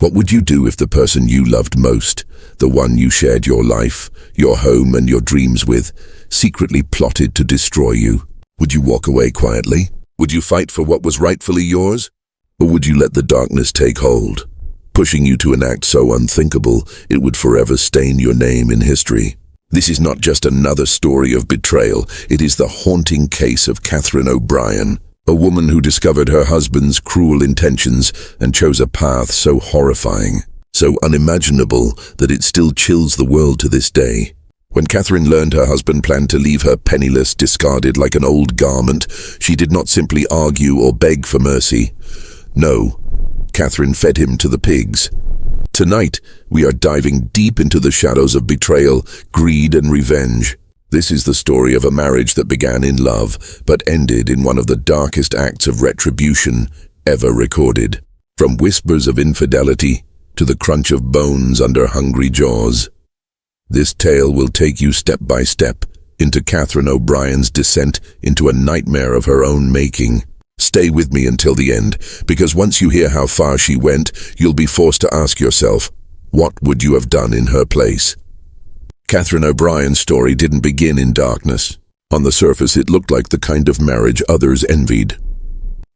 What would you do if the person you loved most, the one you shared your life, your home and your dreams with, secretly plotted to destroy you? Would you walk away quietly? Would you fight for what was rightfully yours? Or would you let the darkness take hold, pushing you to an act so unthinkable it would forever stain your name in history? This is not just another story of betrayal, it is the haunting case of Catherine O'Brien, a woman who discovered her husband's cruel intentions and chose a path so horrifying, so unimaginable that it still chills the world to this day. When Catherine learned her husband planned to leave her penniless, discarded like an old garment, she did not simply argue or beg for mercy. No, Catherine fed him to the pigs. Tonight, we are diving deep into the shadows of betrayal, greed and revenge. This is the story of a marriage that began in love, but ended in one of the darkest acts of retribution ever recorded. From whispers of infidelity to the crunch of bones under hungry jaws. This tale will take you step by step into Catherine O'Brien's descent into a nightmare of her own making. Stay with me until the end, because once you hear how far she went, you'll be forced to ask yourself, what would you have done in her place? Catherine O'Brien's story didn't begin in darkness. On the surface, it looked like the kind of marriage others envied.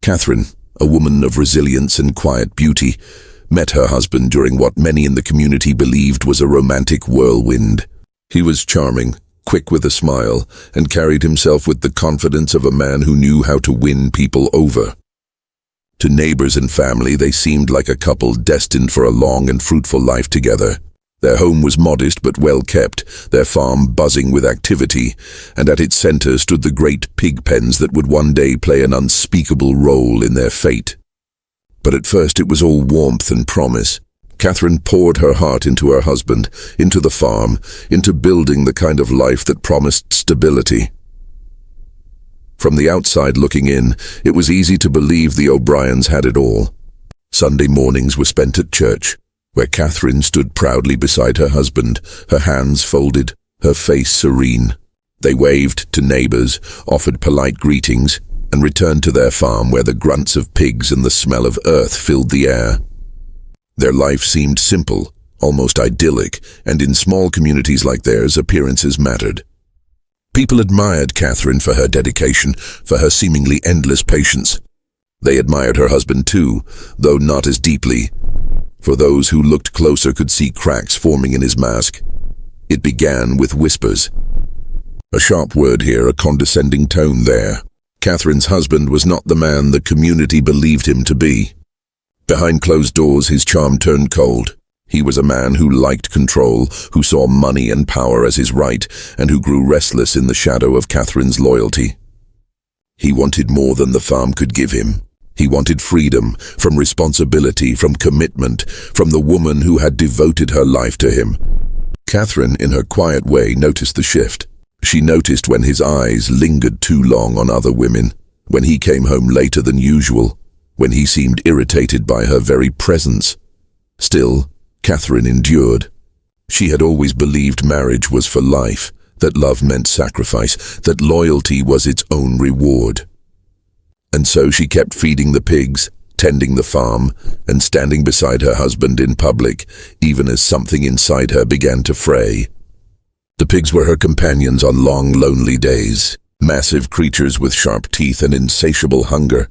Catherine, a woman of resilience and quiet beauty, met her husband during what many in the community believed was a romantic whirlwind. He was charming, quick with a smile, and carried himself with the confidence of a man who knew how to win people over. To neighbors and family, they seemed like a couple destined for a long and fruitful life together. Their home was modest but well kept, their farm buzzing with activity, and at its center stood the great pig pens that would one day play an unspeakable role in their fate. But at first it was all warmth and promise. Catherine poured her heart into her husband, into the farm, into building the kind of life that promised stability. From the outside looking in, it was easy to believe the O'Briens had it all. Sunday mornings were spent at church, where Catherine stood proudly beside her husband, her hands folded, her face serene. They waved to neighbors, offered polite greetings, and returned to their farm where the grunts of pigs and the smell of earth filled the air. Their life seemed simple, almost idyllic, and in small communities like theirs, appearances mattered. People admired Catherine for her dedication, for her seemingly endless patience. They admired her husband too, though not as deeply. For those who looked closer could see cracks forming in his mask. It began with whispers. A sharp word here, a condescending tone there. Catherine's husband was not the man the community believed him to be. Behind closed doors, his charm turned cold. He was a man who liked control, who saw money and power as his right, and who grew restless in the shadow of Catherine's loyalty. He wanted more than the farm could give him. He wanted freedom, from responsibility, from commitment, from the woman who had devoted her life to him. Catherine, in her quiet way, noticed the shift. She noticed when his eyes lingered too long on other women, when he came home later than usual, when he seemed irritated by her very presence. Still, Catherine endured. She had always believed marriage was for life, that love meant sacrifice, that loyalty was its own reward. And so she kept feeding the pigs, tending the farm, and standing beside her husband in public, even as something inside her began to fray. The pigs were her companions on long, lonely days, massive creatures with sharp teeth and insatiable hunger.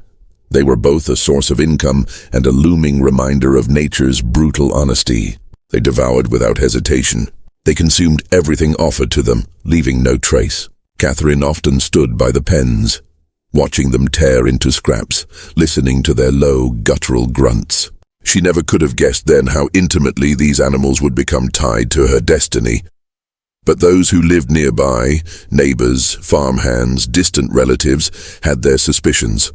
They were both a source of income and a looming reminder of nature's brutal honesty. They devoured without hesitation. They consumed everything offered to them, leaving no trace. Catherine often stood by the pens, watching them tear into scraps, listening to their low, guttural grunts. She never could have guessed then how intimately these animals would become tied to her destiny. But those who lived nearby, neighbors, farmhands, distant relatives, had their suspicions.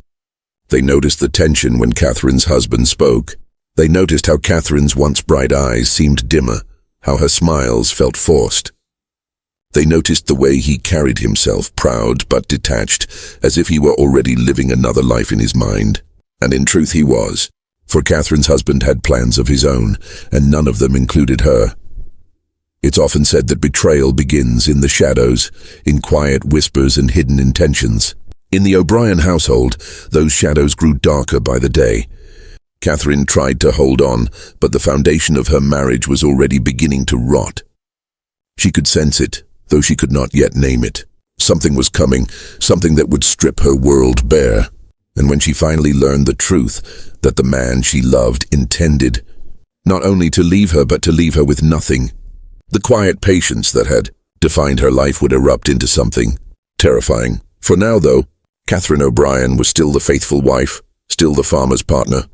They noticed the tension when Catherine's husband spoke. They noticed how Catherine's once bright eyes seemed dimmer, how her smiles felt forced. They noticed the way he carried himself, proud but detached, as if he were already living another life in his mind. And in truth he was, for Catherine's husband had plans of his own, and none of them included her. It's often said that betrayal begins in the shadows, in quiet whispers and hidden intentions. In the O'Brien household, those shadows grew darker by the day. Catherine tried to hold on, but the foundation of her marriage was already beginning to rot. She could sense it, though she could not yet name it. Something was coming, something that would strip her world bare. And when she finally learned the truth, that the man she loved intended not only to leave her, but to leave her with nothing, the quiet patience that had defined her life would erupt into something terrifying. For now, though, Catherine O'Brien was still the faithful wife, still the farmer's partner,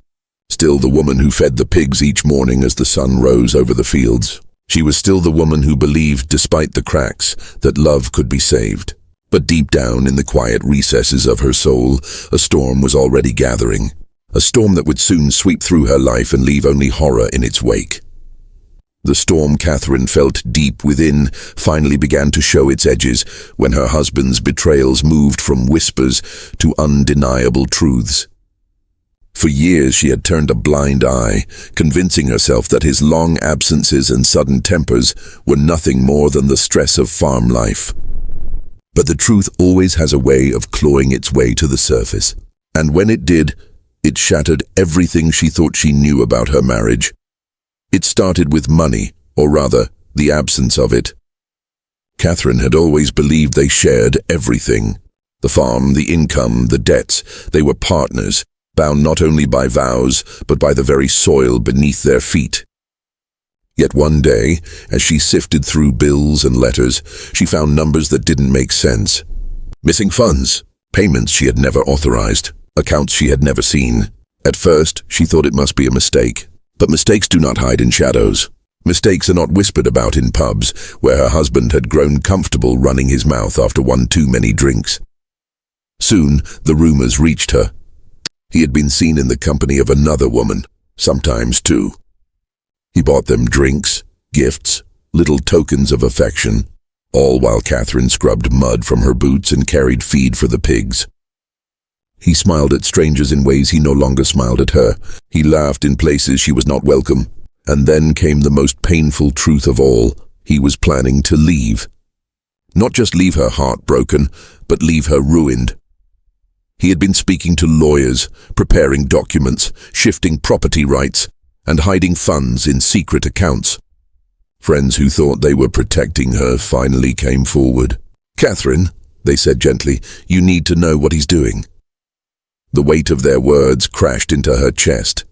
still the woman who fed the pigs each morning as the sun rose over the fields. She was still the woman who believed, despite the cracks, that love could be saved. But deep down in the quiet recesses of her soul, a storm was already gathering. A storm that would soon sweep through her life and leave only horror in its wake. The storm Catherine felt deep within finally began to show its edges when her husband's betrayals moved from whispers to undeniable truths. For years she had turned a blind eye, convincing herself that his long absences and sudden tempers were nothing more than the stress of farm life. But the truth always has a way of clawing its way to the surface. And when it did, it shattered everything she thought she knew about her marriage. It started with money, or rather, the absence of it. Catherine had always believed they shared everything. The farm, the income, the debts. They were partners, bound not only by vows, but by the very soil beneath their feet. Yet one day, as she sifted through bills and letters, she found numbers that didn't make sense. Missing funds, payments she had never authorized, accounts she had never seen. At first, she thought it must be a mistake. But mistakes do not hide in shadows. Mistakes are not whispered about in pubs, where her husband had grown comfortable running his mouth after one too many drinks. Soon, the rumors reached her. He had been seen in the company of another woman, sometimes two. He bought them drinks, gifts, little tokens of affection, all while Catherine scrubbed mud from her boots and carried feed for the pigs. He smiled at strangers in ways he no longer smiled at her. He laughed in places she was not welcome. And then came the most painful truth of all. He was planning to leave. Not just leave her heartbroken, but leave her ruined. He had been speaking to lawyers, preparing documents, shifting property rights, and hiding funds in secret accounts. Friends who thought they were protecting her finally came forward. "Catherine," they said gently, "you need to know what he's doing." The weight of their words crashed into her chest.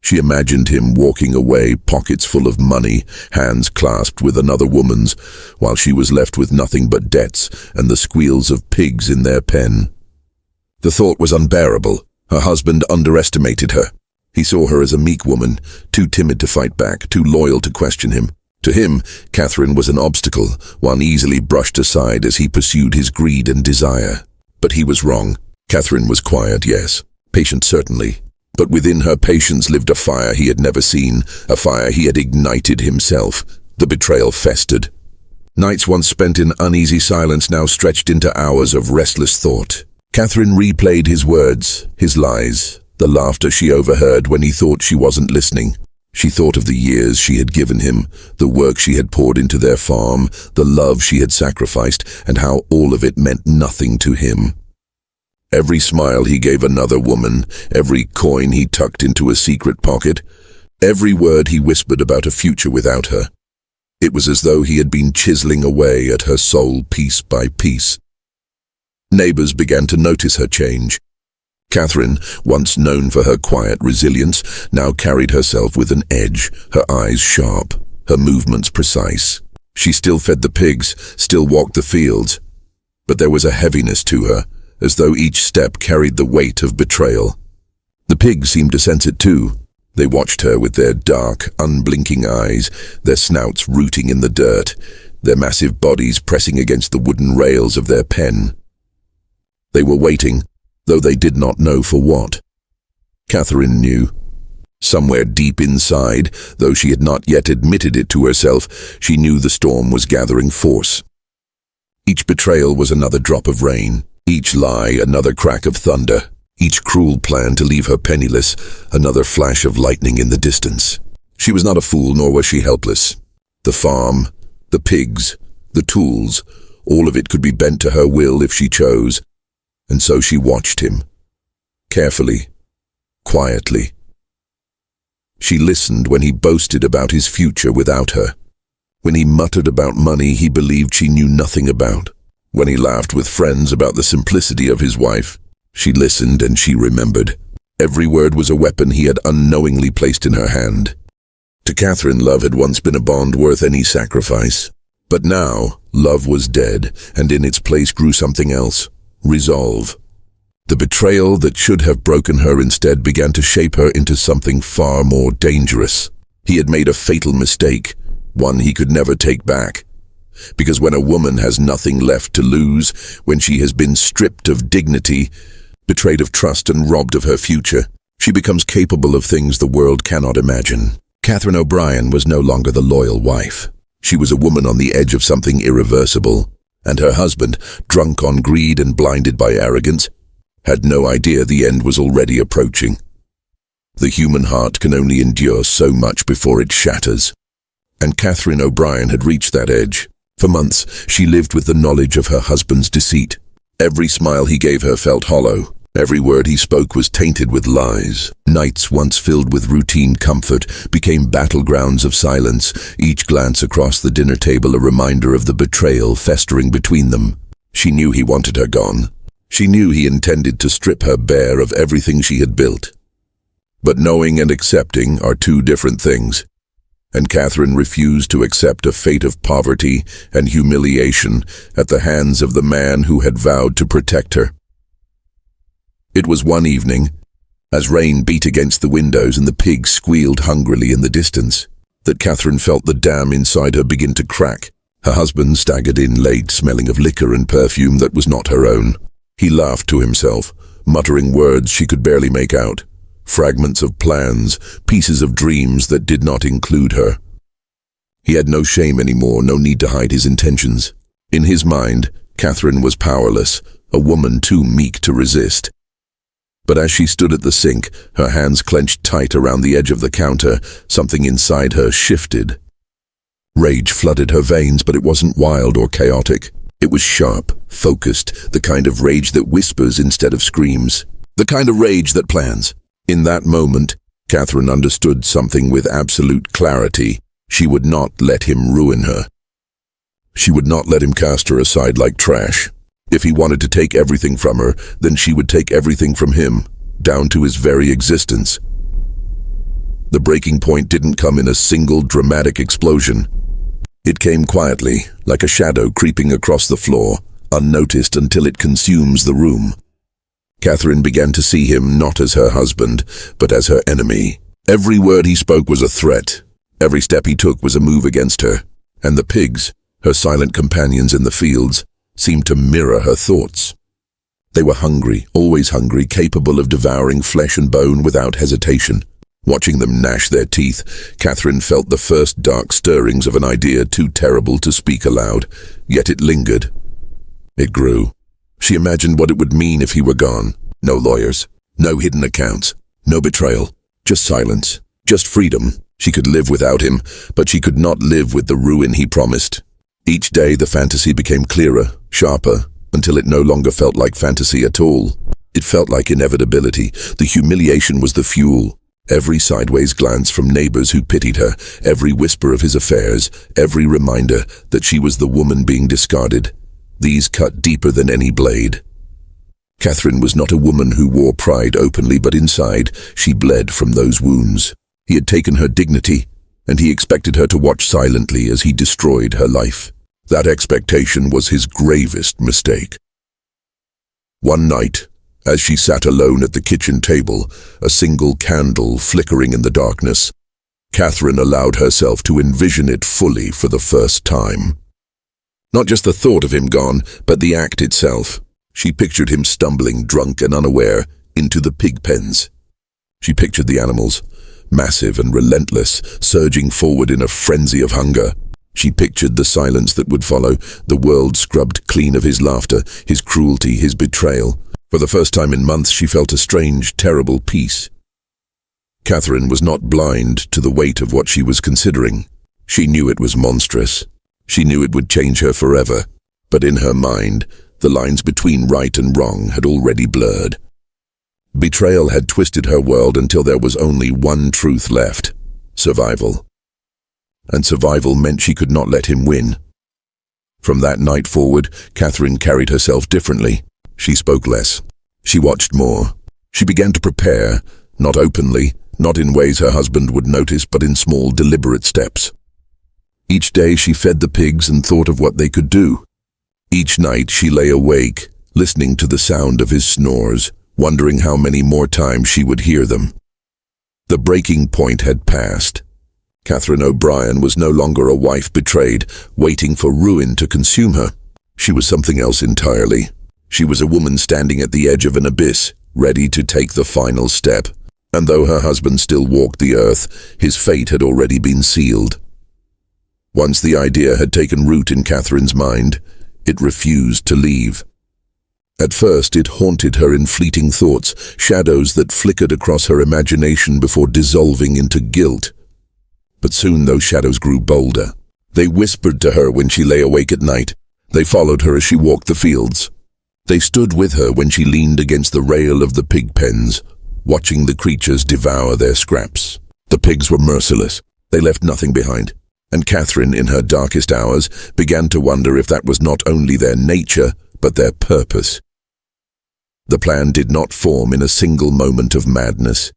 She imagined him walking away, pockets full of money, hands clasped with another woman's, while she was left with nothing but debts and the squeals of pigs in their pen. The thought was unbearable. Her husband underestimated her. He saw her as a meek woman, too timid to fight back, too loyal to question him. To him, Catherine was an obstacle, one easily brushed aside as he pursued his greed and desire. But he was wrong. Catherine was quiet, yes, patient certainly, but within her patience lived a fire he had never seen, a fire he had ignited himself. The betrayal festered. Nights once spent in uneasy silence now stretched into hours of restless thought. Catherine replayed his words, his lies, the laughter she overheard when he thought she wasn't listening. She thought of the years she had given him, the work she had poured into their farm, the love she had sacrificed, and how all of it meant nothing to him. Every smile he gave another woman, every coin he tucked into a secret pocket, every word he whispered about a future without her. It was as though he had been chiseling away at her soul piece by piece. Neighbors began to notice her change. Catherine, once known for her quiet resilience, now carried herself with an edge, her eyes sharp, her movements precise. She still fed the pigs, still walked the fields, but there was a heaviness to her, as though each step carried the weight of betrayal. The pigs seemed to sense it too. They watched her with their dark, unblinking eyes, their snouts rooting in the dirt, their massive bodies pressing against the wooden rails of their pen. They were waiting, though they did not know for what. Catherine knew. Somewhere deep inside, though she had not yet admitted it to herself, she knew the storm was gathering force. Each betrayal was another drop of rain. Each lie, another crack of thunder. Each cruel plan to leave her penniless, another flash of lightning in the distance. She was not a fool, nor was she helpless. The farm, the pigs, the tools, all of it could be bent to her will if she chose. And so she watched him. Carefully, quietly. She listened when he boasted about his future without her. When he muttered about money he believed she knew nothing about. When he laughed with friends about the simplicity of his wife, she listened and she remembered. Every word was a weapon he had unknowingly placed in her hand. To Catherine, love had once been a bond worth any sacrifice. But now, love was dead, and in its place grew something else: resolve. The betrayal that should have broken her instead began to shape her into something far more dangerous. He had made a fatal mistake, one he could never take back. Because when a woman has nothing left to lose, when she has been stripped of dignity, betrayed of trust and robbed of her future, she becomes capable of things the world cannot imagine. Catherine O'Brien was no longer the loyal wife. She was a woman on the edge of something irreversible, and her husband, drunk on greed and blinded by arrogance, had no idea the end was already approaching. The human heart can only endure so much before it shatters. And Catherine O'Brien had reached that edge. For months, she lived with the knowledge of her husband's deceit. Every smile he gave her felt hollow. Every word he spoke was tainted with lies. Nights once filled with routine comfort became battlegrounds of silence, each glance across the dinner table a reminder of the betrayal festering between them. She knew he wanted her gone. She knew he intended to strip her bare of everything she had built. But knowing and accepting are two different things, and Catherine refused to accept a fate of poverty and humiliation at the hands of the man who had vowed to protect her. It was one evening, as rain beat against the windows and the pigs squealed hungrily in the distance, that Catherine felt the dam inside her begin to crack. Her husband staggered in late, smelling of liquor and perfume that was not her own. He laughed to himself, muttering words she could barely make out, fragments of plans, pieces of dreams that did not include her. He had no shame anymore, no need to hide his intentions. In his mind, Catherine was powerless, a woman too meek to resist. But as she stood at the sink, her hands clenched tight around the edge of the counter, something inside her shifted. Rage flooded her veins, but it wasn't wild or chaotic. It was sharp, focused, the kind of rage that whispers instead of screams. The kind of rage that plans. In that moment, Catherine understood something with absolute clarity. She would not let him ruin her. She would not let him cast her aside like trash. If he wanted to take everything from her, then she would take everything from him, down to his very existence. The breaking point didn't come in a single dramatic explosion. It came quietly, like a shadow creeping across the floor, unnoticed until it consumes the room. Catherine began to see him not as her husband, but as her enemy. Every word he spoke was a threat. Every step he took was a move against her. And the pigs, her silent companions in the fields, seemed to mirror her thoughts. They were hungry, always hungry, capable of devouring flesh and bone without hesitation. Watching them gnash their teeth, Catherine felt the first dark stirrings of an idea too terrible to speak aloud, yet it lingered. It grew. She imagined what it would mean if he were gone. No lawyers, no hidden accounts, no betrayal, just silence, just freedom. She could live without him, but she could not live with the ruin he promised. Each day the fantasy became clearer, sharper, until it no longer felt like fantasy at all. It felt like inevitability. The humiliation was the fuel. Every sideways glance from neighbors who pitied her, every whisper of his affairs, every reminder that she was the woman being discarded. These cut deeper than any blade. Catherine was not a woman who wore pride openly, but inside, she bled from those wounds. He had taken her dignity, and he expected her to watch silently as he destroyed her life. That expectation was his gravest mistake. One night, as she sat alone at the kitchen table, a single candle flickering in the darkness, Catherine allowed herself to envision it fully for the first time. Not just the thought of him gone, but the act itself. She pictured him stumbling, drunk and unaware, into the pig pens. She pictured the animals, massive and relentless, surging forward in a frenzy of hunger. She pictured the silence that would follow, the world scrubbed clean of his laughter, his cruelty, his betrayal. For the first time in months, she felt a strange, terrible peace. Catherine was not blind to the weight of what she was considering. She knew it was monstrous. She knew it would change her forever. But in her mind, the lines between right and wrong had already blurred. Betrayal had twisted her world until there was only one truth left: survival. And survival meant she could not let him win. From that night forward, Catherine carried herself differently. She spoke less. She watched more. She began to prepare, not openly, not in ways her husband would notice, but in small, deliberate steps. Each day she fed the pigs and thought of what they could do. Each night she lay awake, listening to the sound of his snores, wondering how many more times she would hear them. The breaking point had passed. Catherine O'Brien was no longer a wife betrayed, waiting for ruin to consume her. She was something else entirely. She was a woman standing at the edge of an abyss, ready to take the final step. And though her husband still walked the earth, his fate had already been sealed. Once the idea had taken root in Catherine's mind, it refused to leave. At first it haunted her in fleeting thoughts, shadows that flickered across her imagination before dissolving into guilt. But soon those shadows grew bolder. They whispered to her when she lay awake at night. They followed her as she walked the fields. They stood with her when she leaned against the rail of the pig pens, watching the creatures devour their scraps. The pigs were merciless. They left nothing behind. And Catherine, in her darkest hours, began to wonder if that was not only their nature, but their purpose. The plan did not form in a single moment of madness.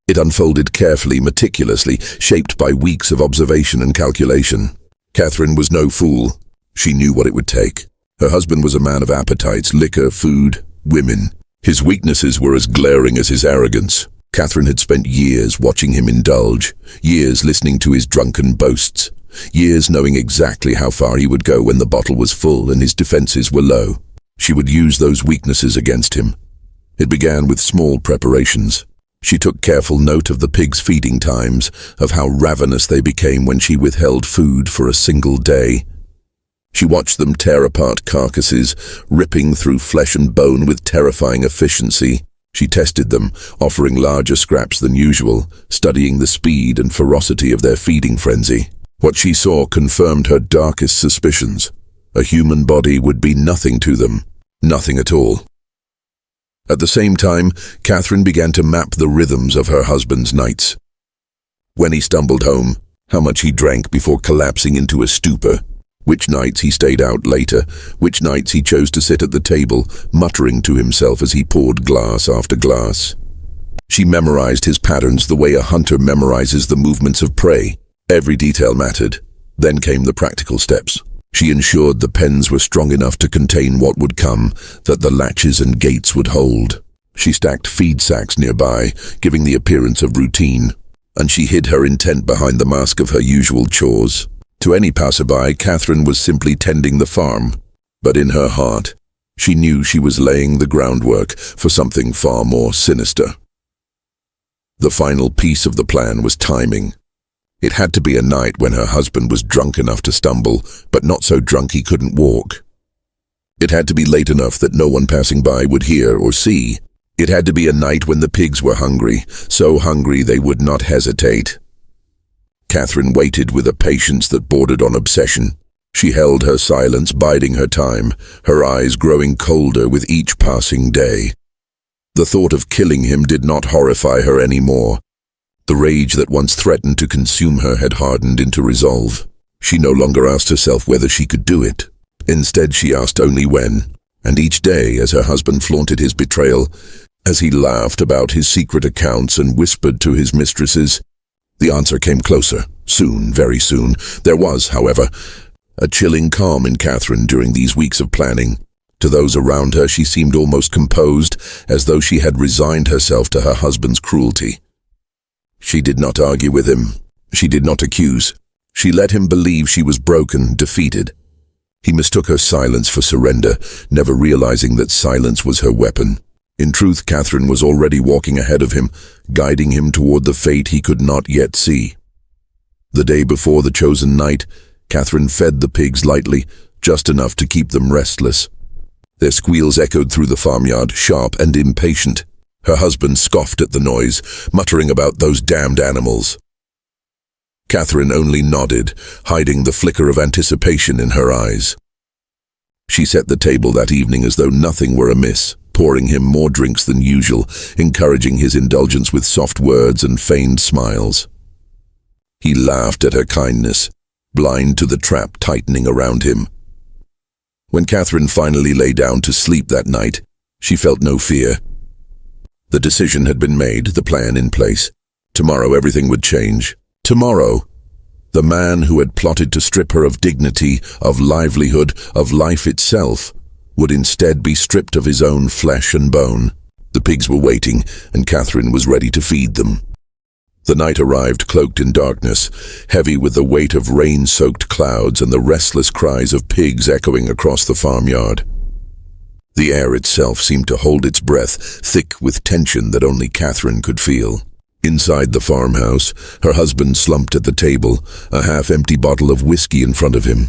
It unfolded carefully, meticulously, shaped by weeks of observation and calculation. Catherine was no fool. She knew what it would take. Her husband was a man of appetites: liquor, food, women. His weaknesses were as glaring as his arrogance. Catherine had spent years watching him indulge, years listening to his drunken boasts, years knowing exactly how far he would go when the bottle was full and his defenses were low. She would use those weaknesses against him. It began with small preparations. She took careful note of the pigs' feeding times, of how ravenous they became when she withheld food for a single day. She watched them tear apart carcasses, ripping through flesh and bone with terrifying efficiency. She tested them, offering larger scraps than usual, studying the speed and ferocity of their feeding frenzy. What she saw confirmed her darkest suspicions. A human body would be nothing to them, nothing at all. At the same time, Catherine began to map the rhythms of her husband's nights. When he stumbled home, how much he drank before collapsing into a stupor, which nights he stayed out later, which nights he chose to sit at the table, muttering to himself as he poured glass after glass. She memorized his patterns the way a hunter memorizes the movements of prey. Every detail mattered. Then came the practical steps. She ensured the pens were strong enough to contain what would come, that the latches and gates would hold. She stacked feed sacks nearby, giving the appearance of routine, and she hid her intent behind the mask of her usual chores. To any passerby, Catherine was simply tending the farm, but in her heart, she knew she was laying the groundwork for something far more sinister. The final piece of the plan was timing. It had to be a night when her husband was drunk enough to stumble, but not so drunk he couldn't walk. It had to be late enough that no one passing by would hear or see. It had to be a night when the pigs were hungry, so hungry they would not hesitate. Catherine waited with a patience that bordered on obsession. She held her silence, biding her time, her eyes growing colder with each passing day. The thought of killing him did not horrify her anymore. The rage that once threatened to consume her had hardened into resolve. She no longer asked herself whether she could do it. Instead, she asked only when. And each day, as her husband flaunted his betrayal, as he laughed about his secret accounts and whispered to his mistresses, the answer came closer. Soon, very soon. There was, however, a chilling calm in Catherine during these weeks of planning. To those around her, she seemed almost composed, as though she had resigned herself to her husband's cruelty. She did not argue with him. She did not accuse. She let him believe she was broken, defeated. He mistook her silence for surrender, never realizing that silence was her weapon. In truth, Catherine was already walking ahead of him, guiding him toward the fate he could not yet see. The day before the chosen night, Catherine fed the pigs lightly, just enough to keep them restless. Their squeals echoed through the farmyard, sharp and impatient. Her husband scoffed at the noise, muttering about those damned animals. Catherine only nodded, hiding the flicker of anticipation in her eyes. She set the table that evening as though nothing were amiss. pouring him more drinks than usual, encouraging his indulgence with soft words and feigned smiles. He laughed at her kindness, blind to the trap tightening around him. When Catherine finally lay down to sleep that night, she felt no fear. The decision had been made, the plan in place. Tomorrow everything would change. Tomorrow, the man who had plotted to strip her of dignity, of livelihood, of life itself, would instead be stripped of his own flesh and bone. The pigs were waiting, and Catherine was ready to feed them. The night arrived cloaked in darkness, heavy with the weight of rain-soaked clouds and the restless cries of pigs echoing across the farmyard. The air itself seemed to hold its breath, thick with tension that only Catherine could feel. Inside the farmhouse, her husband slumped at the table, a half-empty bottle of whiskey in front of him.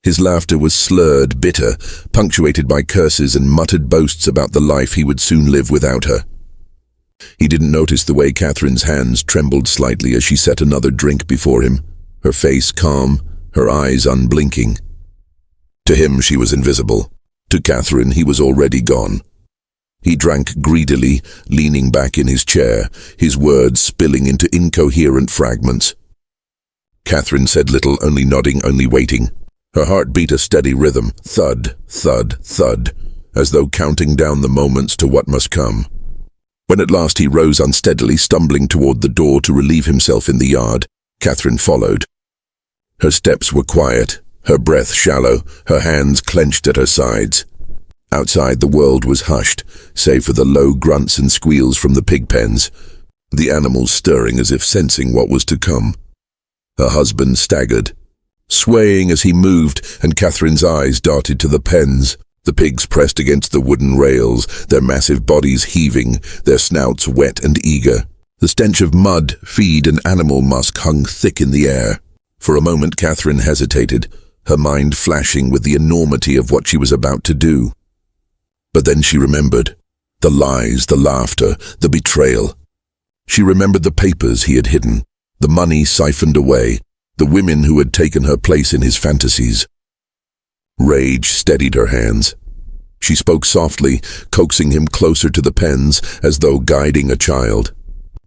His laughter was slurred, bitter, punctuated by curses and muttered boasts about the life he would soon live without her. He didn't notice the way Catherine's hands trembled slightly as she set another drink before him, her face calm, her eyes unblinking. To him she was invisible. To Catherine he was already gone. He drank greedily, leaning back in his chair, his words spilling into incoherent fragments. Catherine said little, only nodding, only waiting. Her heart beat a steady rhythm, thud, thud, thud, as though counting down the moments to what must come. When at last he rose unsteadily, stumbling toward the door to relieve himself in the yard, Catherine followed. Her steps were quiet, her breath shallow, her hands clenched at her sides. Outside the world was hushed, save for the low grunts and squeals from the pig pens, the animals stirring as if sensing what was to come. Her husband staggered, swaying as he moved, and Catherine's eyes darted to the pens. The pigs pressed against the wooden rails, their massive bodies heaving, their snouts wet and eager. The stench of mud, feed, and animal musk hung thick in the air. For a moment Catherine hesitated, her mind flashing with the enormity of what she was about to do. But then she remembered. The lies, the laughter, the betrayal. She remembered the papers he had hidden, the money siphoned away, the women who had taken her place in his fantasies. Rage steadied her hands. She spoke softly, coaxing him closer to the pens, as though guiding a child.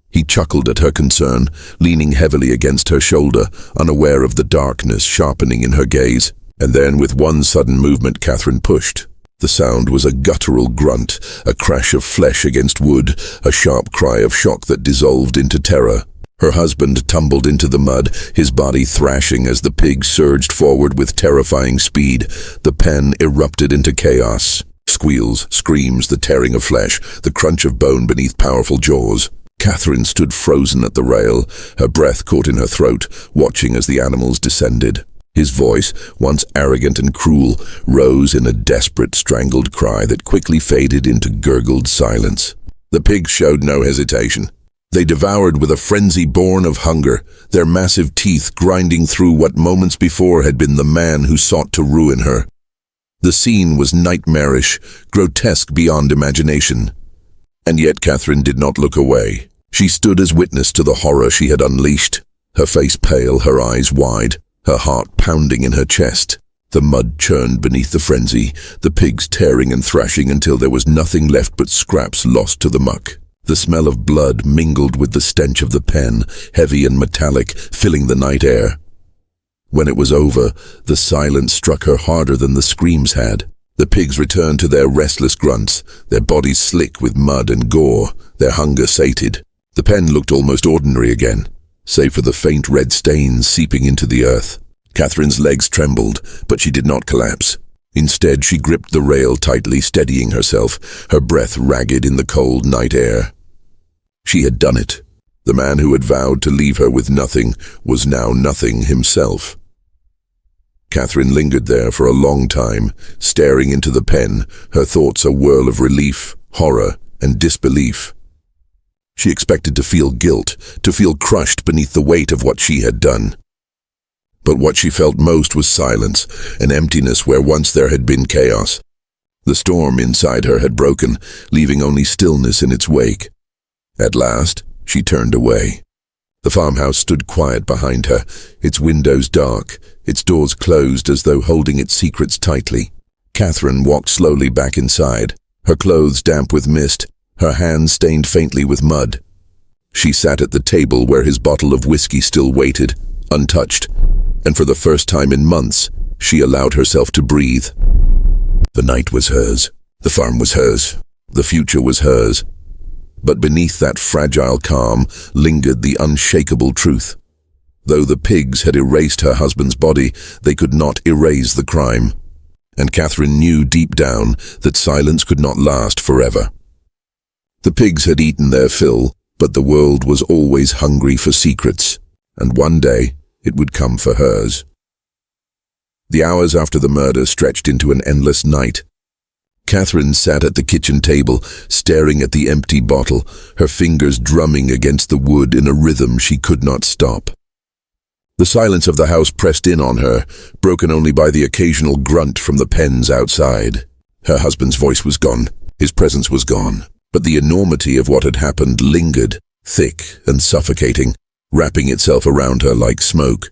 He chuckled at her concern, leaning heavily against her shoulder, unaware of the darkness sharpening in her gaze. And then, with one sudden movement, Catherine pushed. The sound was a guttural grunt, a crash of flesh against wood, a sharp cry of shock that dissolved into terror. Her husband tumbled into the mud, his body thrashing as the pig surged forward with terrifying speed. The pen erupted into chaos. Squeals, screams, the tearing of flesh, the crunch of bone beneath powerful jaws. Catherine stood frozen at the rail, her breath caught in her throat, watching as the animals descended. His voice, once arrogant and cruel, rose in a desperate, strangled cry that quickly faded into gurgled silence. The pigs showed no hesitation. They devoured with a frenzy born of hunger, their massive teeth grinding through what moments before had been the man who sought to ruin her. The scene was nightmarish, grotesque beyond imagination. And yet Catherine did not look away. She stood as witness to the horror she had unleashed, her face pale, her eyes wide, her heart pounding in her chest. The mud churned beneath the frenzy, the pigs tearing and thrashing until there was nothing left but scraps lost to the muck. The smell of blood mingled with the stench of the pen, heavy and metallic, filling the night air. When it was over, the silence struck her harder than the screams had. The pigs returned to their restless grunts, their bodies slick with mud and gore, their hunger sated. The pen looked almost ordinary again, save for the faint red stains seeping into the earth. Catherine's legs trembled, but she did not collapse. Instead, she gripped the rail tightly, steadying herself, her breath ragged in the cold night air. She had done it. The man who had vowed to leave her with nothing was now nothing himself. Catherine lingered there for a long time, staring into the pen, her thoughts a whirl of relief, horror, and disbelief. She expected to feel guilt, to feel crushed beneath the weight of what she had done. But what she felt most was silence, an emptiness where once there had been chaos. The storm inside her had broken, leaving only stillness in its wake. At last, she turned away. The farmhouse stood quiet behind her, its windows dark, its doors closed as though holding its secrets tightly. Catherine walked slowly back inside, her clothes damp with mist, her hands stained faintly with mud. She sat at the table where his bottle of whiskey still waited, untouched, and for the first time in months, she allowed herself to breathe. The night was hers, the farm was hers, the future was hers. But beneath that fragile calm lingered the unshakable truth. Though the pigs had erased her husband's body, they could not erase the crime. And Catherine knew deep down that silence could not last forever. The pigs had eaten their fill, but the world was always hungry for secrets, and one day it would come for hers. The hours after the murder stretched into an endless night. Catherine sat at the kitchen table, staring at the empty bottle, her fingers drumming against the wood in a rhythm she could not stop. The silence of the house pressed in on her, broken only by the occasional grunt from the pens outside. Her husband's voice was gone, his presence was gone, but the enormity of what had happened lingered, thick and suffocating, wrapping itself around her like smoke.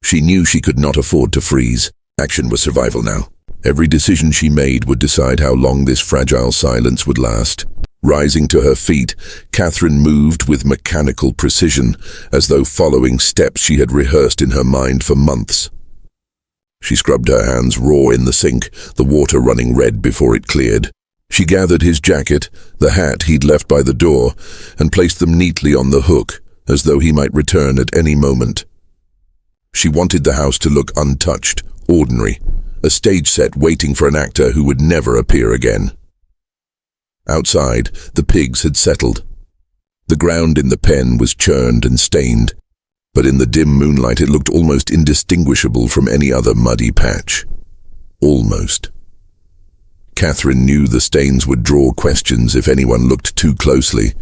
She knew she could not afford to freeze. Action was survival now. Every decision she made would decide how long this fragile silence would last. Rising to her feet, Catherine moved with mechanical precision, as though following steps she had rehearsed in her mind for months. She scrubbed her hands raw in the sink, the water running red before it cleared. She gathered his jacket, the hat he'd left by the door, and placed them neatly on the hook, as though he might return at any moment. She wanted the house to look untouched, ordinary, a stage set waiting for an actor who would never appear again. Outside, the pigs had settled. The ground in the pen was churned and stained, but in the dim moonlight it looked almost indistinguishable from any other muddy patch. Almost. Catherine knew the stains would draw questions if anyone looked too closely.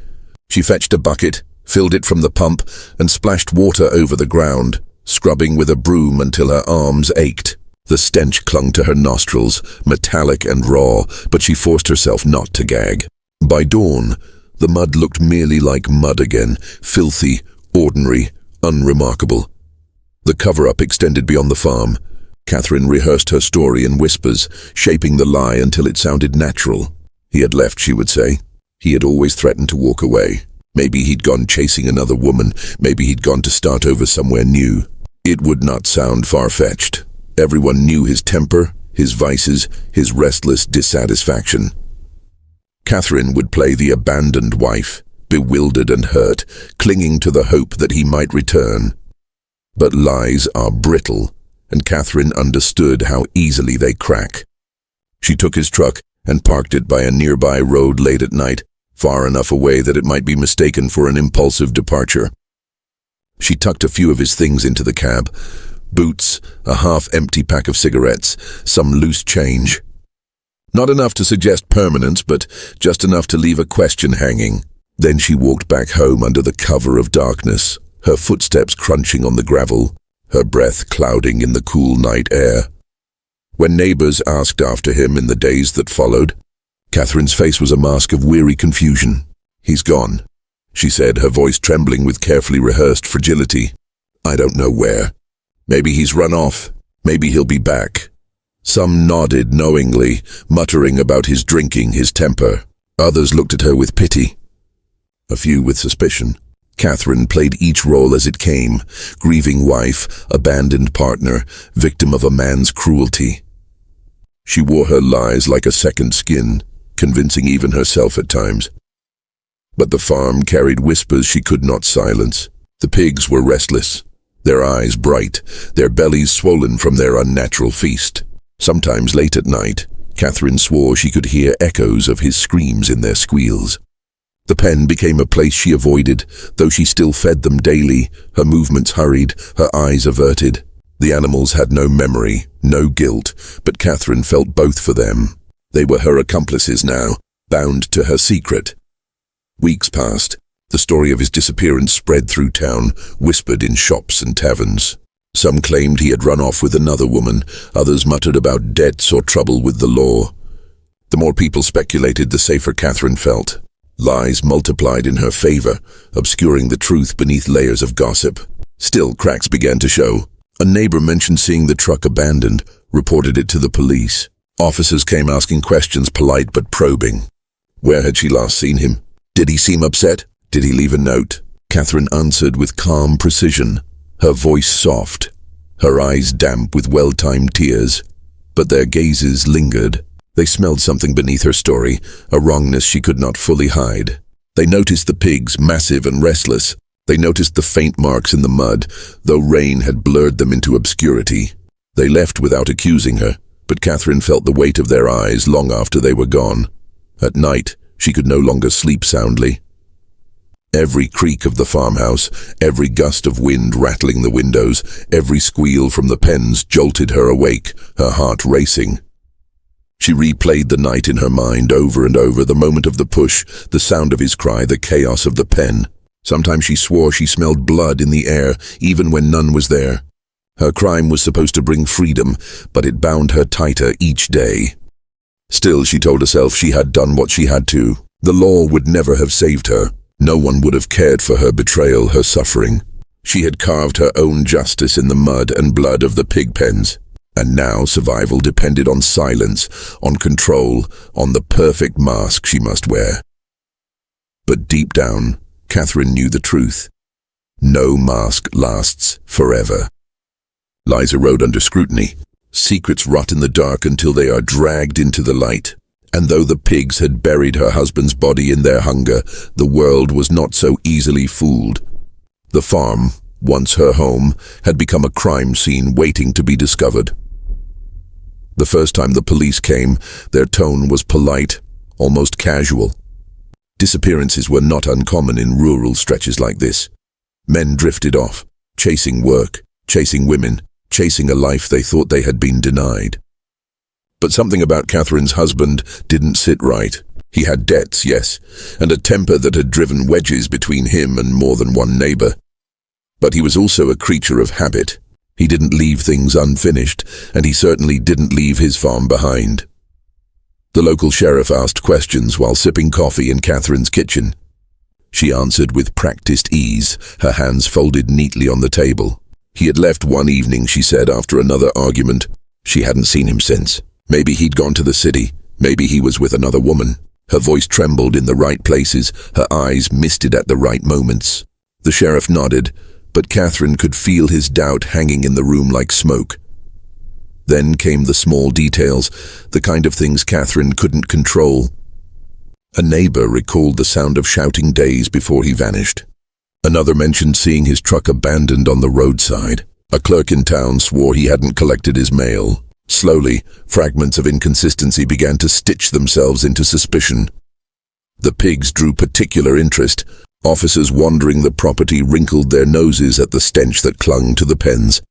She fetched a bucket, filled it from the pump, and splashed water over the ground, scrubbing with a broom until her arms ached. The stench clung to her nostrils, metallic and raw, but she forced herself not to gag. By dawn, the mud looked merely like mud again, filthy, ordinary, unremarkable. The cover-up extended beyond the farm. Catherine rehearsed her story in whispers, shaping the lie until it sounded natural. He had left, she would say. He had always threatened to walk away. Maybe he'd gone chasing another woman. Maybe he'd gone to start over somewhere new. It would not sound far-fetched. Everyone knew his temper, his vices, his restless dissatisfaction. Catherine would play the abandoned wife, bewildered and hurt, clinging to the hope that he might return. But lies are brittle, and Catherine understood how easily they crack. She took his truck and parked it by a nearby road late at night, far enough away that it might be mistaken for an impulsive departure. She tucked a few of his things into the cab: boots, a half-empty pack of cigarettes, some loose change. Not enough to suggest permanence, but just enough to leave a question hanging. Then she walked back home under the cover of darkness, her footsteps crunching on the gravel, her breath clouding in the cool night air. When neighbors asked after him in the days that followed, Catherine's face was a mask of weary confusion. "He's gone," she said, her voice trembling with carefully rehearsed fragility. "I don't know where. Maybe he's run off. Maybe he'll be back." Some nodded knowingly, muttering about his drinking, his temper. Others looked at her with pity. A few with suspicion. Catherine played each role as it came: grieving wife, abandoned partner, victim of a man's cruelty. She wore her lies like a second skin, convincing even herself at times. But the farm carried whispers she could not silence. The pigs were restless, their eyes bright, their bellies swollen from their unnatural feast. Sometimes late at night, Catherine swore she could hear echoes of his screams in their squeals. The pen became a place she avoided, though she still fed them daily, her movements hurried, her eyes averted. The animals had no memory, no guilt, but Catherine felt both for them. They were her accomplices now, bound to her secret. Weeks passed. The story of his disappearance spread through town, whispered in shops and taverns. Some claimed he had run off with another woman, others muttered about debts or trouble with the law. The more people speculated, the safer Catherine felt. Lies multiplied in her favor, obscuring the truth beneath layers of gossip. Still, cracks began to show. A neighbor mentioned seeing the truck abandoned, reported it to the police. Officers came asking questions, polite but probing. Where had she last seen him? Did he seem upset? Did he leave a note? Catherine answered with calm precision, her voice soft, her eyes damp with well-timed tears. But their gazes lingered. They smelled something beneath her story, a wrongness she could not fully hide. They noticed the pigs, massive and restless. They noticed the faint marks in the mud, though rain had blurred them into obscurity. They left without accusing her, but Catherine felt the weight of their eyes long after they were gone. At night, she could no longer sleep soundly. Every creak of the farmhouse, every gust of wind rattling the windows, every squeal from the pens jolted her awake, her heart racing. She replayed the night in her mind over and over, the moment of the push, the sound of his cry, the chaos of the pen. Sometimes she swore she smelled blood in the air, even when none was there. Her crime was supposed to bring freedom, but it bound her tighter each day. Still, she told herself she had done what she had to. The law would never have saved her. No one would have cared for her betrayal, her suffering. She had carved her own justice in the mud and blood of the pig pens. And now survival depended on silence, on control, on the perfect mask she must wear. But deep down, Catherine knew the truth. No mask lasts forever. Lies erode under scrutiny. Secrets rot in the dark until they are dragged into the light. And though the pigs had buried her husband's body in their hunger, the world was not so easily fooled. The farm, once her home, had become a crime scene waiting to be discovered. The first time the police came, their tone was polite, almost casual. Disappearances were not uncommon in rural stretches like this. Men drifted off, chasing work, chasing women, chasing a life they thought they had been denied. But something about Catherine's husband didn't sit right. He had debts, yes, and a temper that had driven wedges between him and more than one neighbor. But he was also a creature of habit. He didn't leave things unfinished, and he certainly didn't leave his farm behind. The local sheriff asked questions while sipping coffee in Catherine's kitchen. She answered with practiced ease, her hands folded neatly on the table. He had left one evening, she said, after another argument. She hadn't seen him since. Maybe he'd gone to the city. Maybe he was with another woman. Her voice trembled in the right places, her eyes misted at the right moments. The sheriff nodded, but Catherine could feel his doubt hanging in the room like smoke. Then came the small details, the kind of things Catherine couldn't control. A neighbor recalled the sound of shouting days before he vanished. Another mentioned seeing his truck abandoned on the roadside. A clerk in town swore he hadn't collected his mail. Slowly, fragments of inconsistency began to stitch themselves into suspicion. The pigs drew particular interest. Officers wandering the property wrinkled their noses at the stench that clung to the pens.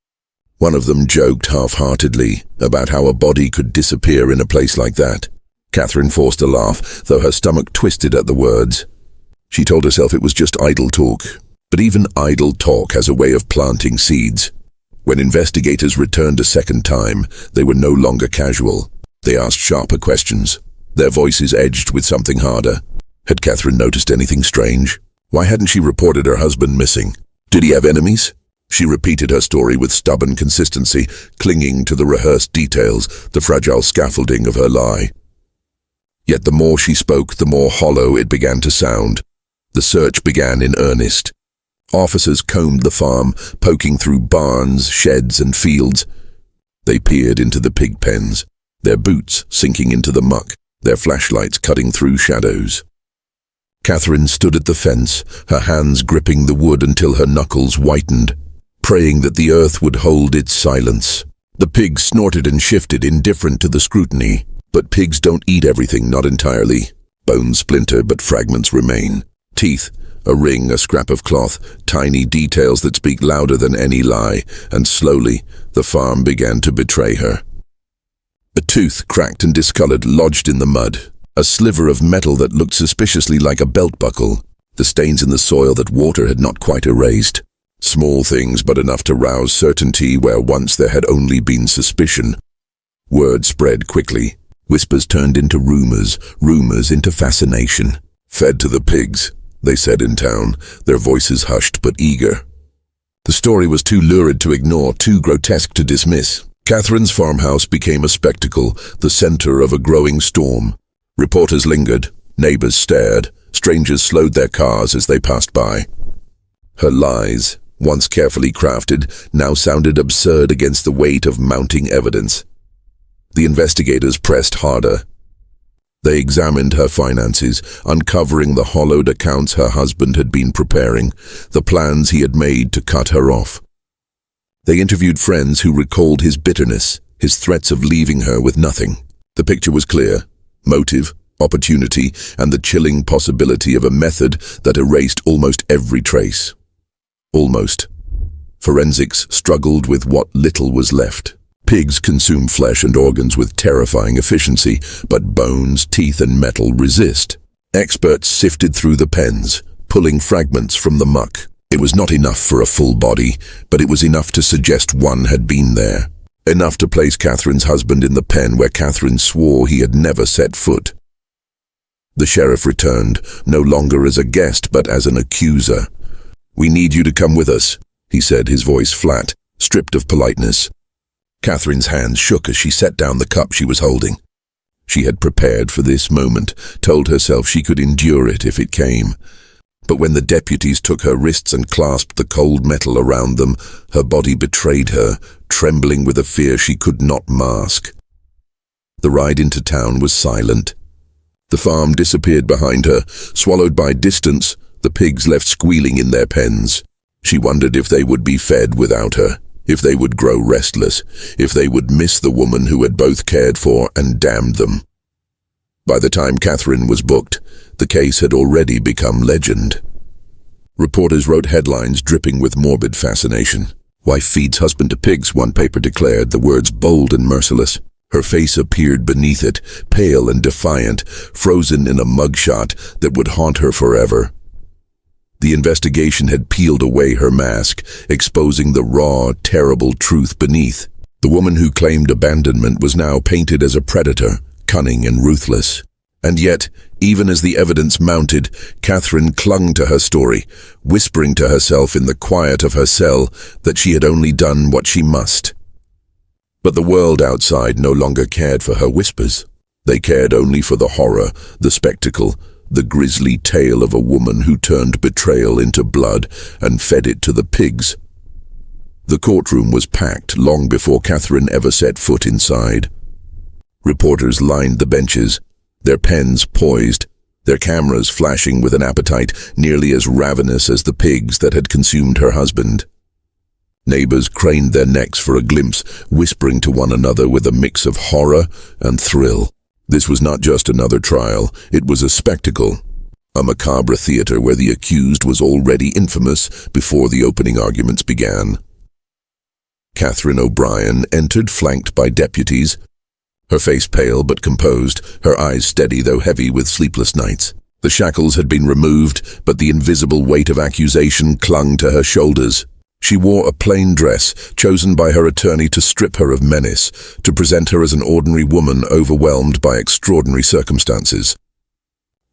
One of them joked half-heartedly about how a body could disappear in a place like that. Catherine forced a laugh, though her stomach twisted at the words. She told herself it was just idle talk. But even idle talk has a way of planting seeds. When investigators returned a second time, they were no longer casual. They asked sharper questions, their voices edged with something harder. Had Catherine noticed anything strange? Why hadn't she reported her husband missing? Did he have enemies? She repeated her story with stubborn consistency, clinging to the rehearsed details, the fragile scaffolding of her lie. Yet the more she spoke, the more hollow it began to sound. The search began in earnest. Officers combed the farm, poking through barns, sheds, and fields. They peered into the pig pens, their boots sinking into the muck, their flashlights cutting through shadows. Catherine stood at the fence, her hands gripping the wood until her knuckles whitened, praying that the earth would hold its silence. The pigs snorted and shifted, indifferent to the scrutiny. But pigs don't eat everything, not entirely. Bones splinter, but fragments remain. Teeth, a ring, a scrap of cloth, tiny details that speak louder than any lie, and slowly, the farm began to betray her. A tooth, cracked and discolored, lodged in the mud. A sliver of metal that looked suspiciously like a belt buckle. The stains in the soil that water had not quite erased. Small things, but enough to rouse certainty where once there had only been suspicion. Word spread quickly. Whispers turned into rumors, rumors into fascination. Fed to the pigs, they said in town, their voices hushed but eager. The story was too lurid to ignore, too grotesque to dismiss. Catherine's farmhouse became a spectacle, the center of a growing storm. Reporters lingered, neighbors stared, strangers slowed their cars as they passed by. Her lies, once carefully crafted, now sounded absurd against the weight of mounting evidence. The investigators pressed harder. They examined her finances, uncovering the hollowed accounts her husband had been preparing, the plans he had made to cut her off. They interviewed friends who recalled his bitterness, his threats of leaving her with nothing. The picture was clear: motive, opportunity, and the chilling possibility of a method that erased almost every trace. Almost. Forensics struggled with what little was left. Pigs consume flesh and organs with terrifying efficiency, but bones, teeth, and metal resist. Experts sifted through the pens, pulling fragments from the muck. It was not enough for a full body, but it was enough to suggest one had been there. Enough to place Catherine's husband in the pen where Catherine swore he had never set foot. The sheriff returned, no longer as a guest but as an accuser. "We need you to come with us," he said, his voice flat, stripped of politeness. Catherine's hands shook as she set down the cup she was holding. She had prepared for this moment, told herself she could endure it if it came. But when the deputies took her wrists and clasped the cold metal around them, her body betrayed her, trembling with a fear she could not mask. The ride into town was silent. The farm disappeared behind her, swallowed by distance, the pigs left squealing in their pens. She wondered if they would be fed without her, if they would grow restless, if they would miss the woman who had both cared for and damned them. By the time Catherine was booked, the case had already become legend. Reporters wrote headlines dripping with morbid fascination. "Wife feeds husband to pigs," one paper declared, the words bold and merciless. Her face appeared beneath it, pale and defiant, frozen in a mugshot that would haunt her forever. The investigation had peeled away her mask, exposing the raw, terrible truth beneath. The woman who claimed abandonment was now painted as a predator, cunning and ruthless. And yet, even as the evidence mounted, Catherine clung to her story, whispering to herself in the quiet of her cell that she had only done what she must. But the world outside no longer cared for her whispers. They cared only for the horror, the spectacle, the grisly tale of a woman who turned betrayal into blood and fed it to the pigs. The courtroom was packed long before Catherine ever set foot inside. Reporters lined the benches, their pens poised, their cameras flashing with an appetite nearly as ravenous as the pigs that had consumed her husband. Neighbors craned their necks for a glimpse, whispering to one another with a mix of horror and thrill. This was not just another trial, it was a spectacle, a macabre theater where the accused was already infamous before the opening arguments began. Catherine O'Brien entered, flanked by deputies, her face pale but composed, her eyes steady though heavy with sleepless nights. The shackles had been removed, but the invisible weight of accusation clung to her shoulders. She wore a plain dress, chosen by her attorney to strip her of menace, to present her as an ordinary woman overwhelmed by extraordinary circumstances.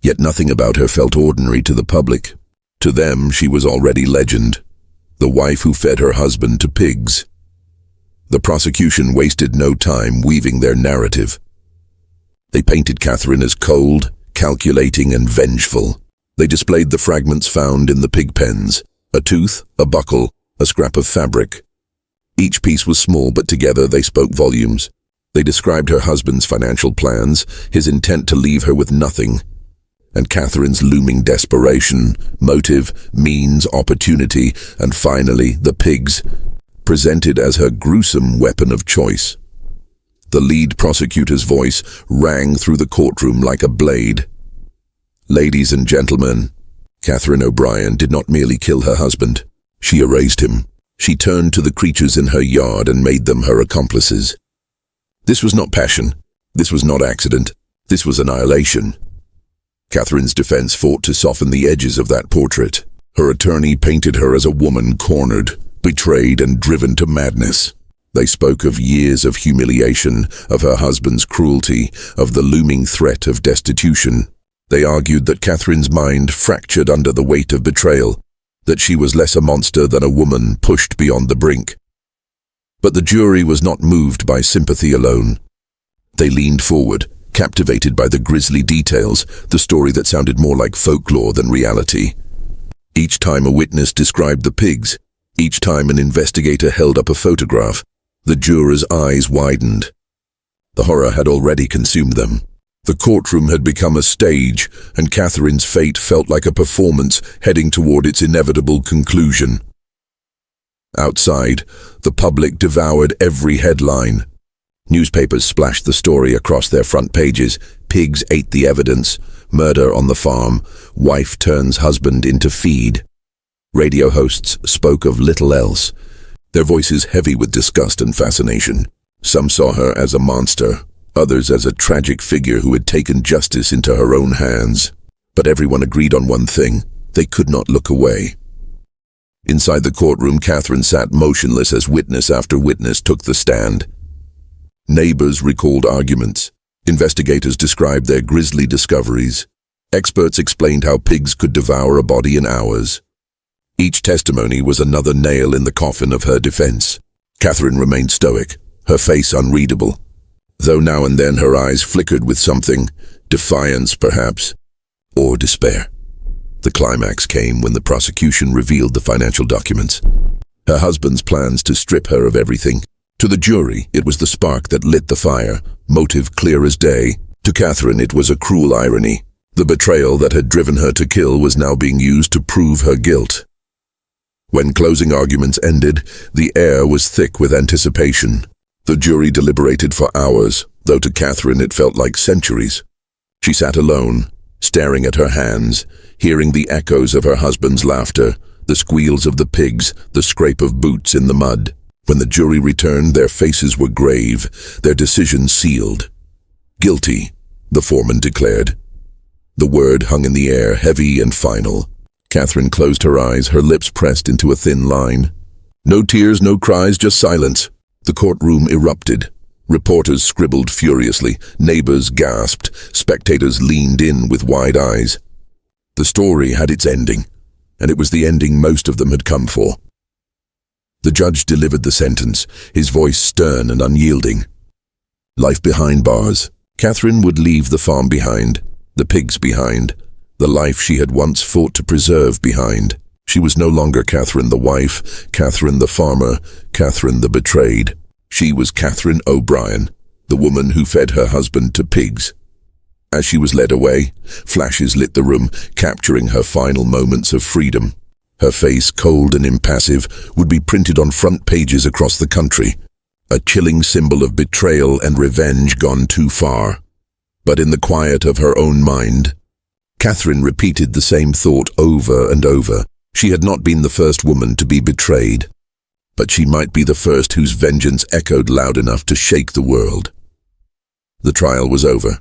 Yet nothing about her felt ordinary to the public. To them, she was already legend, the wife who fed her husband to pigs. The prosecution wasted no time weaving their narrative. They painted Catherine as cold, calculating, and vengeful. They displayed the fragments found in the pig pens: a tooth, a buckle, a scrap of fabric. Each piece was small, but together they spoke volumes. They described her husband's financial plans, his intent to leave her with nothing, and Catherine's looming desperation, motive, means, opportunity, and finally the pigs, presented as her gruesome weapon of choice. The lead prosecutor's voice rang through the courtroom like a blade. "Ladies and gentlemen, Catherine O'Brien did not merely kill her husband. She erased him. She turned to the creatures in her yard and made them her accomplices. This was not passion. This was not accident. This was annihilation." Catherine's defense fought to soften the edges of that portrait. Her attorney painted her as a woman cornered, betrayed, and driven to madness. They spoke of years of humiliation, of her husband's cruelty, of the looming threat of destitution. They argued that Catherine's mind fractured under the weight of betrayal, that she was less a monster than a woman pushed beyond the brink. But the jury was not moved by sympathy alone. They leaned forward, captivated by the grisly details, the story that sounded more like folklore than reality. Each time a witness described the pigs, each time an investigator held up a photograph, the jurors' eyes widened. The horror had already consumed them. The courtroom had become a stage, and Catherine's fate felt like a performance heading toward its inevitable conclusion. Outside, the public devoured every headline. Newspapers splashed the story across their front pages. Pigs ate the evidence. Murder on the farm. Wife turns husband into feed. Radio hosts spoke of little else, their voices heavy with disgust and fascination. Some saw her as a monster, others as a tragic figure who had taken justice into her own hands. But everyone agreed on one thing: they could not look away. Inside the courtroom, Catherine sat motionless as witness after witness took the stand. Neighbors recalled arguments. Investigators described their grisly discoveries. Experts explained how pigs could devour a body in hours. Each testimony was another nail in the coffin of her defense. Catherine remained stoic, her face unreadable, though now and then her eyes flickered with something, defiance perhaps, or despair. The climax came when the prosecution revealed the financial documents. Her husband's plans to strip her of everything. To the jury, it was the spark that lit the fire, motive clear as day. To Catherine, it was a cruel irony. The betrayal that had driven her to kill was now being used to prove her guilt. When closing arguments ended, the air was thick with anticipation. The jury deliberated for hours, though to Catherine it felt like centuries. She sat alone, staring at her hands, hearing the echoes of her husband's laughter, the squeals of the pigs, the scrape of boots in the mud. When the jury returned, their faces were grave, their decision sealed. Guilty, the foreman declared. The word hung in the air, heavy and final. Catherine closed her eyes, her lips pressed into a thin line. No tears, no cries, just silence. The courtroom erupted. Reporters scribbled furiously, neighbors gasped, spectators leaned in with wide eyes. The story had its ending, and it was the ending most of them had come for. The judge delivered the sentence, his voice stern and unyielding. Life behind bars. Catherine would leave the farm behind, the pigs behind, the life she had once fought to preserve behind. She was no longer Catherine the wife, Catherine the farmer, Catherine the betrayed. She was Catherine O'Brien, the woman who fed her husband to pigs. As she was led away, flashes lit the room, capturing her final moments of freedom. Her face, cold and impassive, would be printed on front pages across the country, a chilling symbol of betrayal and revenge gone too far. But in the quiet of her own mind, Catherine repeated the same thought over and over. She had not been the first woman to be betrayed, but she might be the first whose vengeance echoed loud enough to shake the world. The trial was over.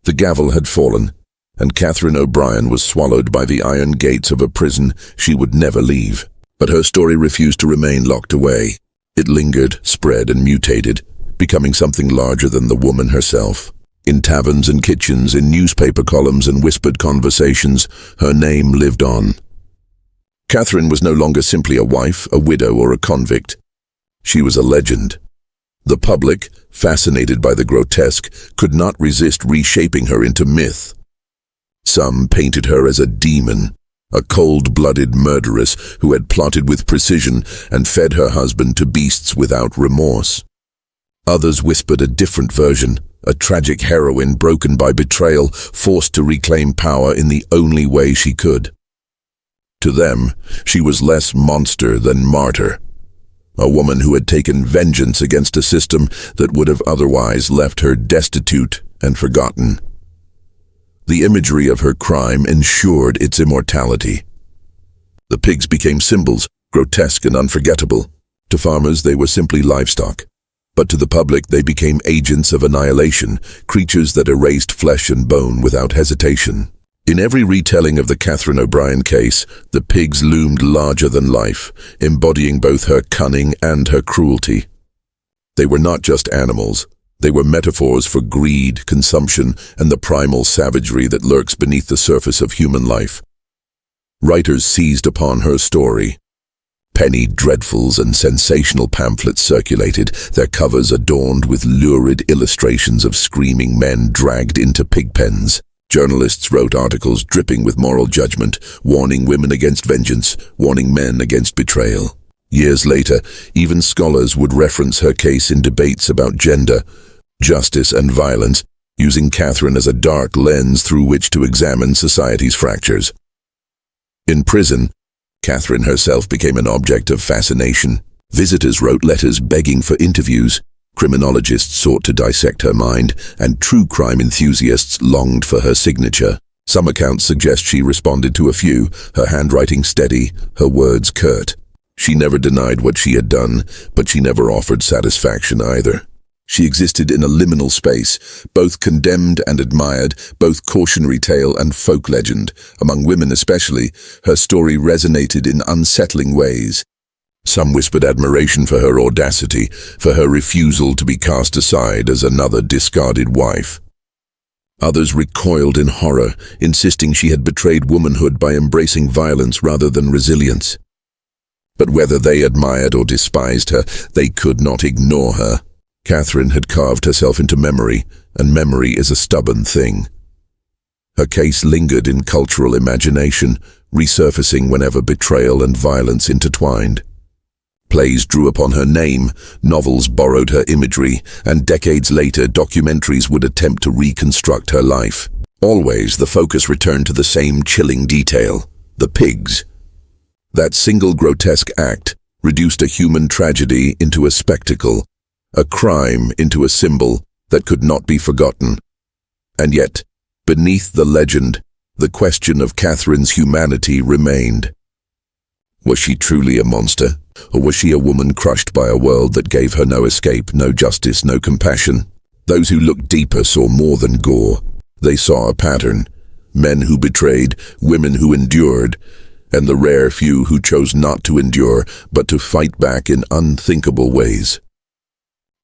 The gavel had fallen, and Catherine O'Brien was swallowed by the iron gates of a prison she would never leave. But her story refused to remain locked away. It lingered, spread, and mutated, becoming something larger than the woman herself. In taverns and kitchens, in newspaper columns and whispered conversations, her name lived on. Catherine was no longer simply a wife, a widow, or a convict. She was a legend. The public, fascinated by the grotesque, could not resist reshaping her into myth. Some painted her as a demon, a cold-blooded murderess who had plotted with precision and fed her husband to beasts without remorse. Others whispered a different version, a tragic heroine broken by betrayal, forced to reclaim power in the only way she could. To them, she was less monster than martyr, a woman who had taken vengeance against a system that would have otherwise left her destitute and forgotten. The imagery of her crime ensured its immortality. The pigs became symbols, grotesque and unforgettable. To farmers, they were simply livestock. But to the public, they became agents of annihilation, creatures that erased flesh and bone without hesitation. In every retelling of the Catherine O'Brien case, the pigs loomed larger than life, embodying both her cunning and her cruelty. They were not just animals. They were metaphors for greed, consumption, and the primal savagery that lurks beneath the surface of human life. Writers seized upon her story, Penny dreadfuls and sensational pamphlets circulated, their covers adorned with lurid illustrations of screaming men dragged into pigpens. Journalists wrote articles dripping with moral judgment, warning women against vengeance, warning men against betrayal. Years later, even scholars would reference her case in debates about gender, justice and violence, using Catherine as a dark lens through which to examine society's fractures. In prison, Catherine herself became an object of fascination. Visitors wrote letters begging for interviews, criminologists sought to dissect her mind, and true crime enthusiasts longed for her signature. Some accounts suggest she responded to a few, her handwriting steady, her words curt. She never denied what she had done, but she never offered satisfaction either. She existed in a liminal space, both condemned and admired, both cautionary tale and folk legend. Among women especially, her story resonated in unsettling ways. Some whispered admiration for her audacity, for her refusal to be cast aside as another discarded wife. Others recoiled in horror, insisting she had betrayed womanhood by embracing violence rather than resilience. But whether they admired or despised her, they could not ignore her. Catherine had carved herself into memory, and memory is a stubborn thing. Her case lingered in cultural imagination, resurfacing whenever betrayal and violence intertwined. Plays drew upon her name, novels borrowed her imagery, and decades later documentaries would attempt to reconstruct her life. Always the focus returned to the same chilling detail: the pigs. That single grotesque act reduced a human tragedy into a spectacle, a crime into a symbol that could not be forgotten. And yet, beneath the legend, the question of Catherine's humanity remained. Was she truly a monster, or was she a woman crushed by a world that gave her no escape, no justice, no compassion? Those who looked deeper saw more than gore. They saw a pattern: men who betrayed, women who endured, and the rare few who chose not to endure, but to fight back in unthinkable ways.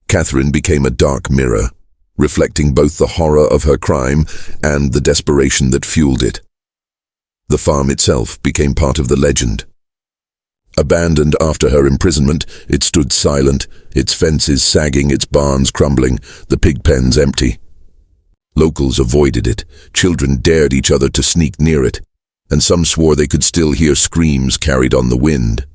Catherine became a dark mirror, reflecting both the horror of her crime and the desperation that fueled it. The farm itself became part of the legend. Abandoned after her imprisonment, it stood silent, its fences sagging, its barns crumbling, the pig pens empty. Locals avoided it, children dared each other to sneak near it, and some swore they could still hear screams carried on the wind.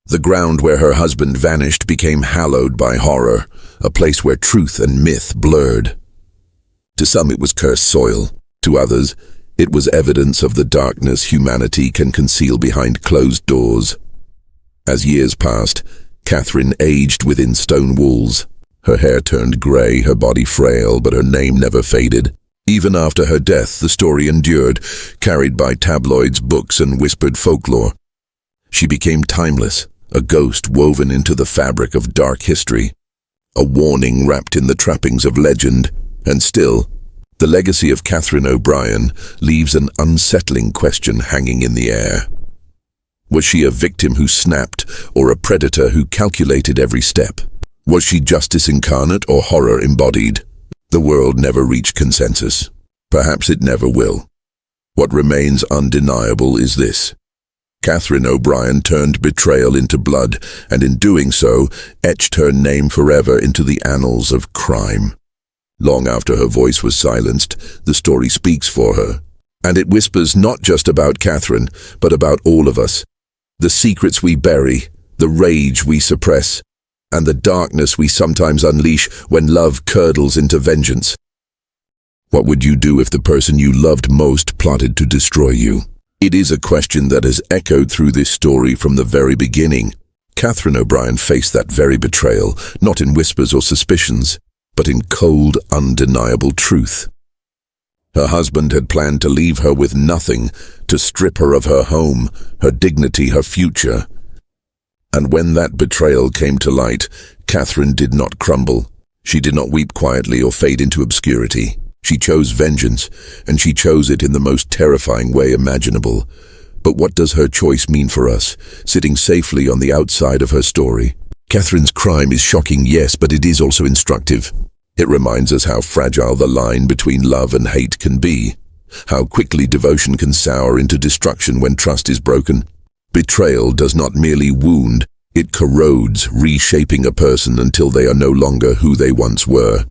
The ground where her husband vanished became hallowed by horror, a place where truth and myth blurred. To some it was cursed soil, to others it was evidence of the darkness humanity can conceal behind closed doors. As years passed, Catherine aged within stone walls. Her hair turned grey, her body frail, but her name never faded. Even after her death, the story endured, carried by tabloids, books, and whispered folklore. She became timeless, a ghost woven into the fabric of dark history, a warning wrapped in the trappings of legend. And still, the legacy of Catherine O'Brien leaves an unsettling question hanging in the air. Was she a victim who snapped, or a predator who calculated every step? Was she justice incarnate or horror embodied? The world never reached consensus. Perhaps it never will. What remains undeniable is this: Catherine O'Brien turned betrayal into blood, and in doing so, etched her name forever into the annals of crime. Long after her voice was silenced, the story speaks for her. And it whispers not just about Catherine, but about all of us. The secrets we bury, the rage we suppress, and the darkness we sometimes unleash when love curdles into vengeance. What would you do if the person you loved most plotted to destroy you? It is a question that has echoed through this story from the very beginning. Catherine O'Brien faced that very betrayal, not in whispers or suspicions, but in cold, undeniable truth. Her husband had planned to leave her with nothing, to strip her of her home, her dignity, her future. And when that betrayal came to light, Catherine did not crumble. She did not weep quietly or fade into obscurity. She chose vengeance, and she chose it in the most terrifying way imaginable. But what does her choice mean for us, sitting safely on the outside of her story? Catherine's crime is shocking, yes, but it is also instructive. It reminds us how fragile the line between love and hate can be, how quickly devotion can sour into destruction when trust is broken. Betrayal does not merely wound, it corrodes, reshaping a person until they are no longer who they once were.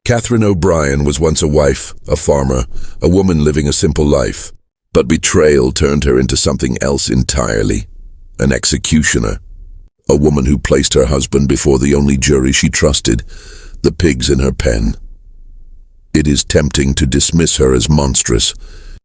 Catherine O'Brien was once a wife, a farmer, a woman living a simple life. But betrayal turned her into something else entirely. An executioner. A woman who placed her husband before the only jury she trusted, the pigs in her pen. It is tempting to dismiss her as monstrous,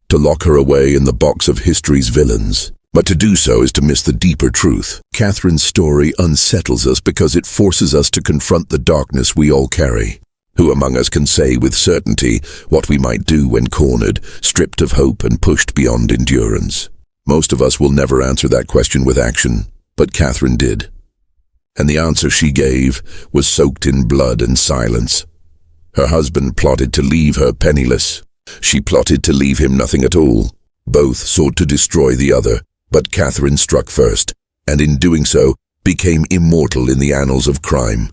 to lock her away in the box of history's villains. But to do so is to miss the deeper truth. Catherine's story unsettles us because it forces us to confront the darkness we all carry. Who among us can say with certainty what we might do when cornered, stripped of hope and pushed beyond endurance? Most of us will never answer that question with action, but Catherine did. And the answer she gave was soaked in blood and silence. Her husband plotted to leave her penniless. She plotted to leave him nothing at all. Both sought to destroy the other, but Catherine struck first, and in doing so, became immortal in the annals of crime.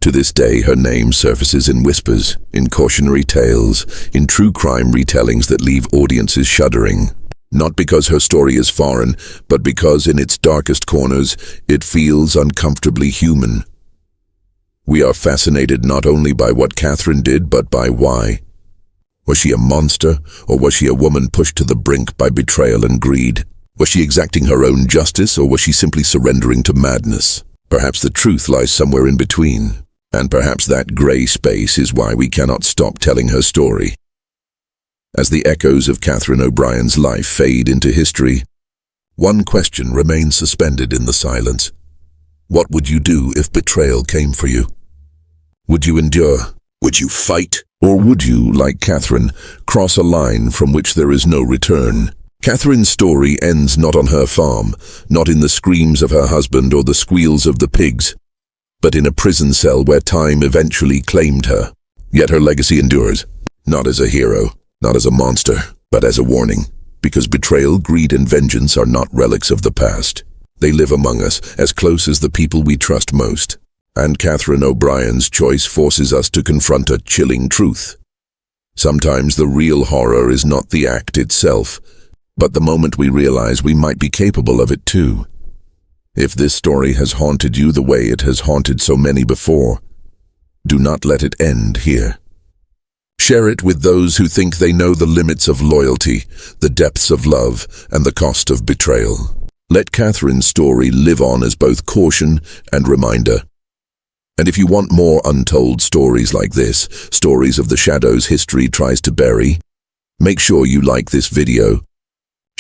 To this day, her name surfaces in whispers, in cautionary tales, in true crime retellings that leave audiences shuddering. Not because her story is foreign, but because in its darkest corners, it feels uncomfortably human. We are fascinated not only by what Catherine did, but by why. Was she a monster, or was she a woman pushed to the brink by betrayal and greed? Was she exacting her own justice, or was she simply surrendering to madness? Perhaps the truth lies somewhere in between. And perhaps that grey space is why we cannot stop telling her story. As the echoes of Catherine O'Brien's life fade into history, one question remains suspended in the silence. What would you do if betrayal came for you? Would you endure? Would you fight? Or would you, like Catherine, cross a line from which there is no return? Catherine's story ends not on her farm, not in the screams of her husband or the squeals of the pigs, but in a prison cell where time eventually claimed her. Yet her legacy endures, not as a hero, not as a monster, but as a warning. Because betrayal, greed, and vengeance are not relics of the past. They live among us, as close as the people we trust most. And Catherine O'Brien's choice forces us to confront a chilling truth. Sometimes the real horror is not the act itself, but the moment we realize we might be capable of it too. If this story has haunted you the way it has haunted so many before, do not let it end here. Share it with those who think they know the limits of loyalty, the depths of love, and the cost of betrayal. Let Catherine's story live on as both caution and reminder. And if you want more untold stories like this, stories of the shadows history tries to bury, make sure you like this video,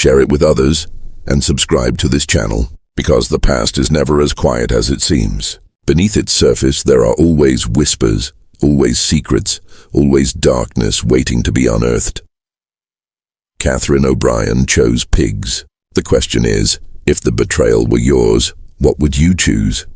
share it with others, and subscribe to this channel. Because the past is never as quiet as it seems. Beneath its surface, there are always whispers, always secrets, always darkness waiting to be unearthed. Catherine O'Brien chose pigs. The question is, if the betrayal were yours, what would you choose?